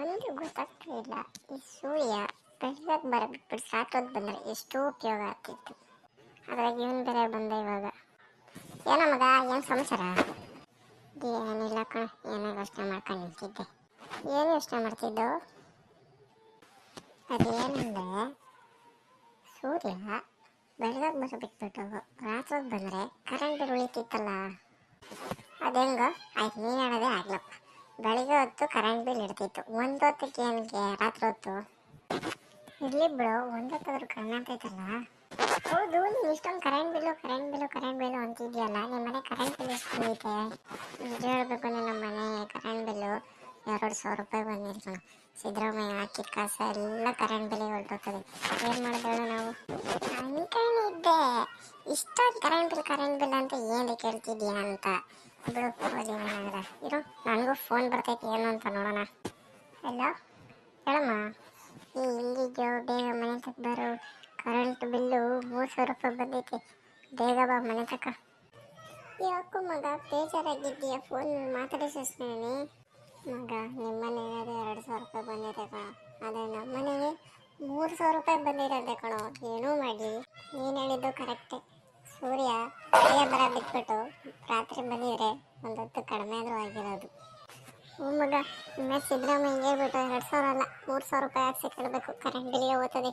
ಒಂದು ಗೊತ್ತಾಗ್ತಾ ಇಲ್ಲ. ಈ ಸೂರ್ಯ ಬೆಳಗ್ಗೆ ಬರಬಿಟ್ಟು ಸಾಕೋದು ಬಂದರೆ ಎಷ್ಟೋ ಉಪಯೋಗ ಆಗ್ತಿತ್ತು. ಅದ್ರಾಗ ಇವನ್ ಬೇರೆ ಬಂದ ಇವಾಗ. ಏನೋ ಮಗ, ಏನು ಸಮಾಚಾರ? ಏನಿಲ್ಲ ಕಣ, ಏನೋ ಯೋಚನೆ ಮಾಡ್ಕೊಂಡು ನಿಂತಿದ್ದೆ. ಏನು ಯೋಚನೆ ಮಾಡ್ತಿದ್ದು? ಅದೇನಂದ್ರೆ, ಸೂರ್ಯ ಬೆಳಗ್ಗೆ ಬರಬಿಟ್ಬಿಟ್ಟು ರಾತ್ರಿ ಬಂದರೆ ಕರೆಂಟ್ ಬಿಲ್ ಉಳಿತಿತ್ತಲ್ಲ, ಅದೆಂಗೋ ಆಯ್ತು. ನೀನು ಹೇಳೋದೇ ಆಗ್ಲಪ್ಪ. ಬೆಳಿಗ್ಗೆ ಹೊತ್ತು ಕರೆಂಟ್ ಬಿಲ್ ಇಡ್ತಿತ್ತು, ಒಂದು ಹೊತ್ತಕ್ಕೆ ಏನಕ್ಕೆ ರಾತ್ರಿ ಹೊತ್ತು? ಇರ್ಲಿ ಬಿಡು, ಒಂದು ಹೊತ್ತಾದ್ರೂ ಕಣ್ಣು ಆಗ್ತೈತಲ್ಲ. ಹೌದು, ನೀನು ಇಷ್ಟೊಂದು ಕರೆಂಟ್ ಬಿಲ್ಲು ಅಂತಿದ್ಯಲ್ಲ, ನಿಮ್ಮ ಮನೆ ಕರೆಂಟ್ ಬಿಲ್ ಎಷ್ಟು ಬಂದೈತೆ? ನಿಜ ಹೇಳ್ಬೇಕು, ನಮ್ಮ ಮನೆ ಕರೆಂಟ್ ಬಿಲ್ಲು 2,000 ರೂಪಾಯಿ ಬಂದಿರ್ತಾನೆ. ಸಿದ್ದರಾಮಯ್ಯ ಹಾಕಿದ ಕಾಸು ಎಲ್ಲ ಕರೆಂಟ್ ಬಿಲ್ಲಿಗೆ ಹೊರಟೋಗ್ತದೆ. ಏನು ಮಾಡಿದಳು ನಾವು? ಅನ್ಕೊಂಡಿದ್ದೆ ಇಷ್ಟೊಂದು ಕರೆಂಟ್ ಬಿಲ್ ಅಂತ ಏನು ಕೇಳ್ತಿದ್ಯಾ ಅಂತ. ಬಿಡು, ಏನಾಗದ ಇರು, ನನಗೂ ಫೋನ್ ಬರ್ತೈತಿ, ಏನು ಅಂತ ನೋಡೋಣ. ಹಲೋ, ಹೇಳಮ್ಮ. ಇಲ್ಲಿದ್ಯೋ, ಬೇಗ ಮನೆ ತಕ್ಕ ಬರು. ಕರೆಂಟ್ ಬಿಲ್ಲು 3,000 ರೂಪಾಯಿ ಬಂದೈತೆ, ಬೇಗ ಬಾ ಮನೆ ತಕ್ಕ. ಯಾಕೋ ಮಗ, ಬೇಜಾರಾಗಿದ್ದೀಯಾ? ಫೋನ್ ಮಾತಾಡಿಸ್ತೀನಿ ಮಗ. ನಿಮ್ಮ ಮನೆಗೆ 2,000 ರೂಪಾಯಿ ಬಂದಿದೆ ಕಣೋ, ಆದರೆ ನಮ್ಮ ಮನೆಗೆ 3,000 ರೂಪಾಯಿ ಬಂದಿರೋದೆ ಕಣೋ. ಏನೂ ಮಾಡಿ, ನೀನು ಹೇಳಿದ್ದು ಕರೆಕ್ಟೇ. ಸೂರ್ಯ ಬೇಗ ಬರ ಬಿಟ್ಬಿಟ್ಟು ರಾತ್ರಿ ಬಂದಿದ್ರೆ ಒಂದು ಹೊತ್ತು ಕಡಿಮೆ ಆದರೂ ಆಗಿರೋದು. ಹ್ಞೂ ಮಗ, ಇನ್ನು ಸಿದ್ದರಾಮಯ್ಯ ಹೇಳ್ಬಿಟ್ಟು 2,000 ಅಲ್ಲ 3,000 ರೂಪಾಯಿ ಹಾಕ್ಸಿ ಕೇಳಬೇಕು, ಕರೆಂಟ್ ಬಿಲ್ಗೆ ಹೋಗ್ತದೆ.